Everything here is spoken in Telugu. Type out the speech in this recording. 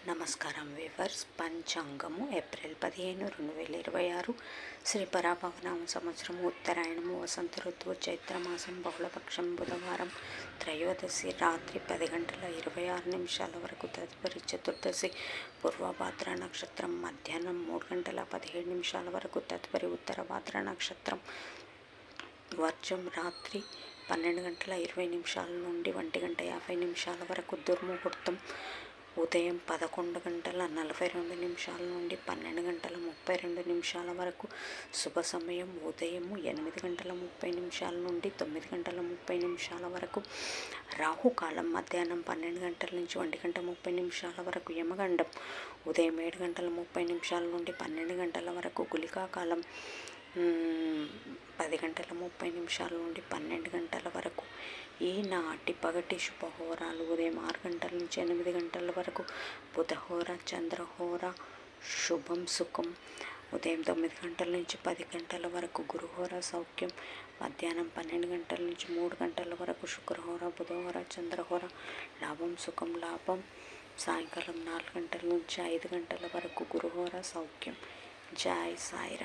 నమస్కారం వీవర్స్. పంచాంగము ఏప్రిల్ 15, 2026 శ్రీ పరాభవనామ సంవత్సరము ఉత్తరాయణము వసంత ఋతువు చైత్రమాసం బహుళపక్షం బుధవారం త్రయోదశి రాత్రి 10:26 వరకు. తదుపరి చతుర్దశి పూర్వభాద్ర నక్షత్రం మధ్యాహ్నం 3:17 వరకు. తదుపరి ఉత్తరభాద్ర నక్షత్రం వర్జం రాత్రి 12:20 నుండి 1:50 వరకు. దుర్ముహూర్తం ఉదయం 11:42 నుండి 12:32 వరకు. శుభ సమయం ఉదయం 8:30 నుండి 9:30 వరకు. రాహుకాలం మధ్యాహ్నం 12 నుంచి 1:30 వరకు. యమగండం ఉదయం 7:30 నుండి 12 వరకు. గుళికా కాలం 10:30 నుండి 12 వరకు. ఈనాటి పగటి శుభహోరాలు ఉదయం 6 నుంచి 8 వరకు. బుధహోర చంద్రహోర శుభం సుఖం ఉదయం 9 నుంచి 10 వరకు. గురుహోర సౌఖ్యం మధ్యాహ్నం 12 నుంచి 3 వరకు. శుక్రహోర బుధహోర చంద్రహోర లాభం సుఖం లాభం సాయంకాలం 4 నుంచి 5 వరకు. గురుహోర సౌఖ్యం. జై సాయిరామ్.